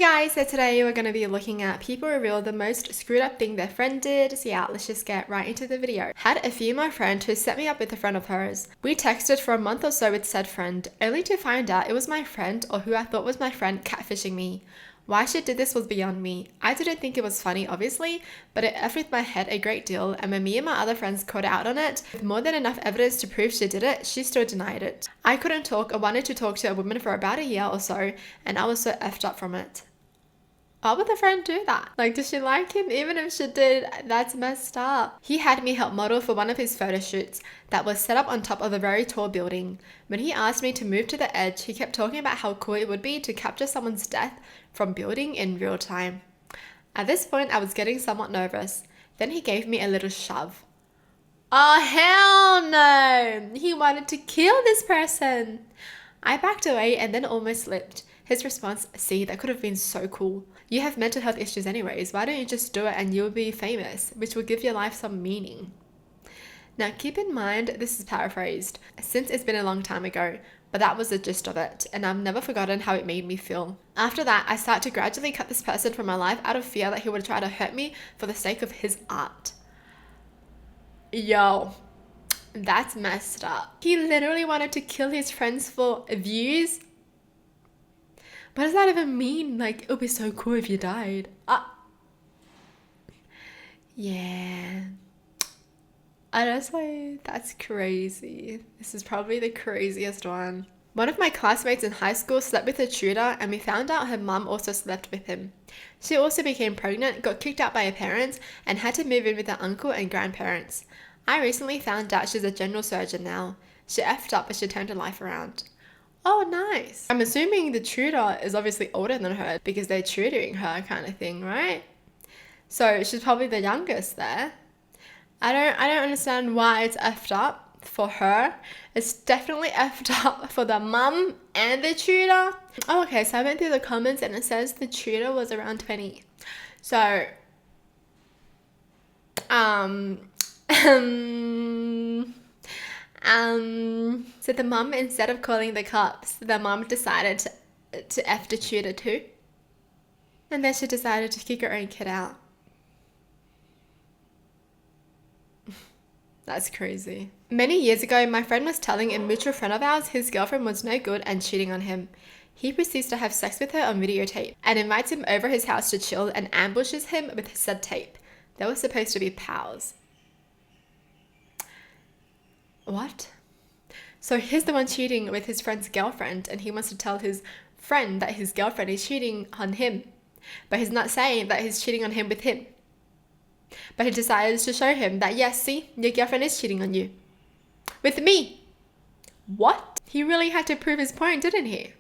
Guys, so today we're going to be looking at people reveal the most screwed up thing their friend did. So yeah, let's just get right into the video. Had a female friend who set me up with a friend of hers. We texted for a month or so with said friend, only to find out it was my friend, or who I thought was my friend, catfishing me. Why she did this was beyond me. I didn't think it was funny, obviously, but it effed with my head a great deal, and when me and my other friends caught out on it, with more than enough evidence to prove she did it, she still denied it. I couldn't talk or wanted to talk to a woman for about a year or so, and I was so effed up from it. Why would the friend do that? Like, does she like him? Even if she did, that's messed up. He had me help model for one of his photo shoots that was set up on top of a very tall building. When he asked me to move to the edge, he kept talking about how cool it would be to capture someone's death from building in real time. At this point, I was getting somewhat nervous. Then he gave me a little shove. Oh, hell no! He wanted to kill this person. I backed away and then almost slipped. His response, see, that could have been so cool. You have mental health issues anyways, why don't you just do it and you'll be famous, which will give your life some meaning. Now keep in mind, this is paraphrased, since it's been a long time ago, but that was the gist of it, and I've never forgotten how it made me feel. After that, I started to gradually cut this person from my life out of fear that he would try to hurt me for the sake of his art. Yo, that's messed up. He literally wanted to kill his friends for views. What does that even mean? Like, it would be so cool if you died. Yeah. Honestly, that's crazy. This is probably the craziest one. One of my classmates in high school slept with a tutor, and we found out her mum also slept with him. She also became pregnant, got kicked out by her parents, and had to move in with her uncle and grandparents. I recently found out she's a general surgeon now. She effed up, but she turned her life around. Oh, nice. I'm assuming the tutor is obviously older than her because they're tutoring her kind of thing, right? So she's probably the youngest there. I don't understand why it's effed up for her. It's definitely effed up for the mum and the tutor. Oh, okay, so I went through the comments and it says the tutor was around 20. So, so the mum, instead of calling the cops, the mum decided to F the tutor too. And then she decided to kick her own kid out. That's crazy. Many years ago, my friend was telling a mutual friend of ours his girlfriend was no good and cheating on him. He proceeds to have sex with her on videotape and invites him over his house to chill and ambushes him with said tape. They were supposed to be pals. What? So he's the one cheating with his friend's girlfriend, and he wants to tell his friend that his girlfriend is cheating on him, but he's not saying that he's cheating on him with him. But he decides to show him that, yes, see, your girlfriend is cheating on you with me. What? He really had to prove his point, didn't he?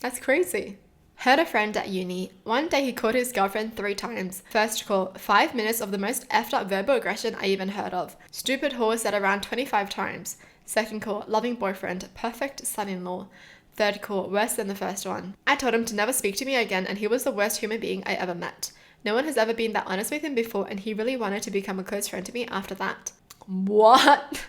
That's crazy. Heard a friend at uni. One day he called his girlfriend 3 times. First call, 5 minutes of the most effed up verbal aggression I even heard of. Stupid whore said around 25 times. Second call, loving boyfriend, perfect son-in-law. Third call, worse than the first one. I told him to never speak to me again, and he was the worst human being I ever met. No one has ever been that honest with him before, and he really wanted to become a close friend to me after that. What?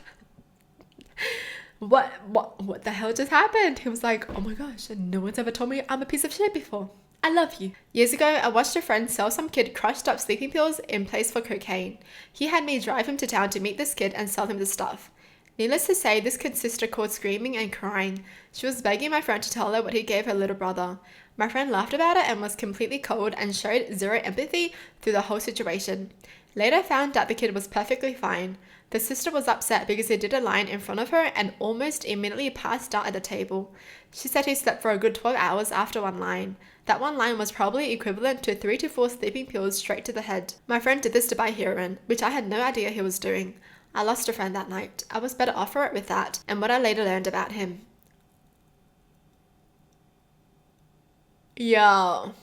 What the hell just happened? He was like, oh my gosh, no one's ever told me I'm a piece of shit before. I love you. Years ago, I watched a friend sell some kid crushed up sleeping pills in place for cocaine. He had me drive him to town to meet this kid and sell him the stuff. Needless to say, this kid's sister called screaming and crying. She was begging my friend to tell her what he gave her little brother. My friend laughed about it and was completely cold and showed zero empathy through the whole situation. Later found out the kid was perfectly fine. The sister was upset because he did a line in front of her and almost immediately passed out at the table. She said he slept for a good 12 hours after one line. That one line was probably equivalent to 3 to 4 sleeping pills straight to the head. My friend did this to buy heroin, which I had no idea he was doing. I lost a friend that night. I was better off for it with that and what I later learned about him. Yo.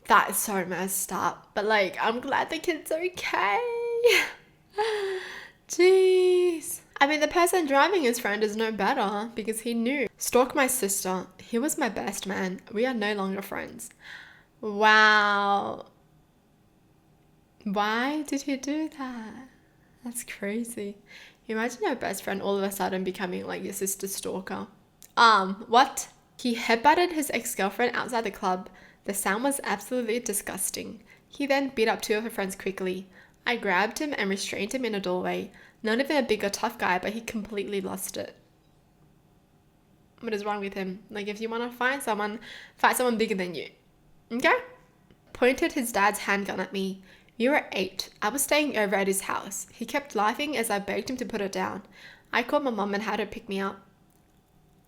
That is so messed up. But like, I'm glad the kid's okay. Jeez. I mean, the person driving his friend is no better because he knew. Stalk my sister. He was my best man. We are no longer friends. Wow. Why did he do that? That's crazy. Imagine your best friend all of a sudden becoming like your sister's stalker. What? He headbutted his ex-girlfriend outside the club. The sound was absolutely disgusting. He then beat up 2 of her friends quickly. I grabbed him and restrained him in a doorway. Not even a big or tough guy, but he completely lost it. What is wrong with him? Like, if you want to fight someone bigger than you. Okay? Pointed his dad's handgun at me. We were 8. I was staying over at his house. He kept laughing as I begged him to put it down. I called my mom and had her pick me up.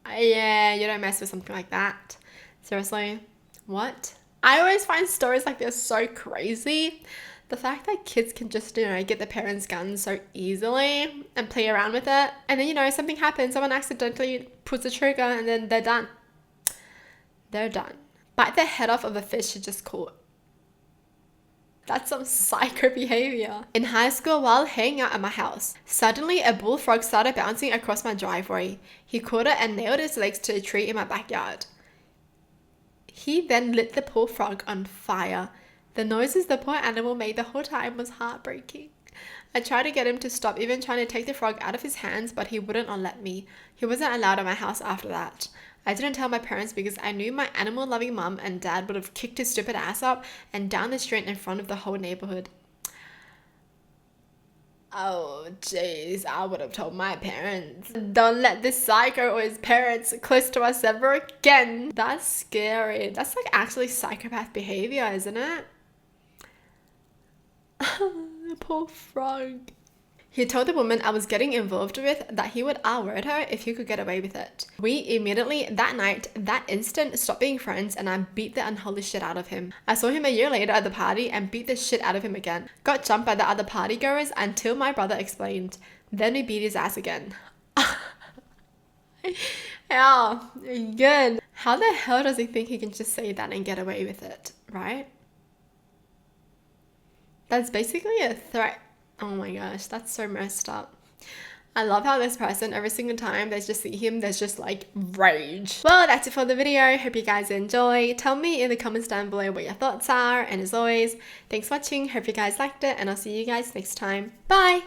Yeah, you don't mess with something like that. Seriously? What? I always find stories like this so crazy. The fact that kids can just, get their parents' guns so easily and play around with it. And then, something happens. Someone accidentally puts the trigger and then they're done. They're done. Bite the head off of a fish you just caught. That's some psycho behavior. In high school, while hanging out at my house, suddenly a bullfrog started bouncing across my driveway. He caught it and nailed its legs to a tree in my backyard. He then lit the poor frog on fire. The noises the poor animal made the whole time was heartbreaking. I tried to get him to stop, even trying to take the frog out of his hands, but he wouldn't let me. He wasn't allowed at my house after that. I didn't tell my parents because I knew my animal-loving mum and dad would have kicked his stupid ass up and down the street in front of the whole neighborhood. Oh, jeez, I would have told my parents. Don't let this psycho or his parents close to us ever again. That's scary. That's like actually psychopath behavior, isn't it? Poor frog. He told the woman I was getting involved with that he would R-word her if he could get away with it. We immediately, that night, that instant, stopped being friends and I beat the unholy shit out of him. I saw him a year later at the party and beat the shit out of him again. Got jumped by the other partygoers until my brother explained. Then we beat his ass again. Yeah, good. How the hell does he think he can just say that and get away with it, right? That's basically a threat. Oh my gosh, that's so messed up. I love how this person, every single time they just see him, there's just like rage. Well, that's it for the video. Hope you guys enjoy. Tell me in the comments down below what your thoughts are. And as always, thanks for watching. Hope you guys liked it and I'll see you guys next time. Bye!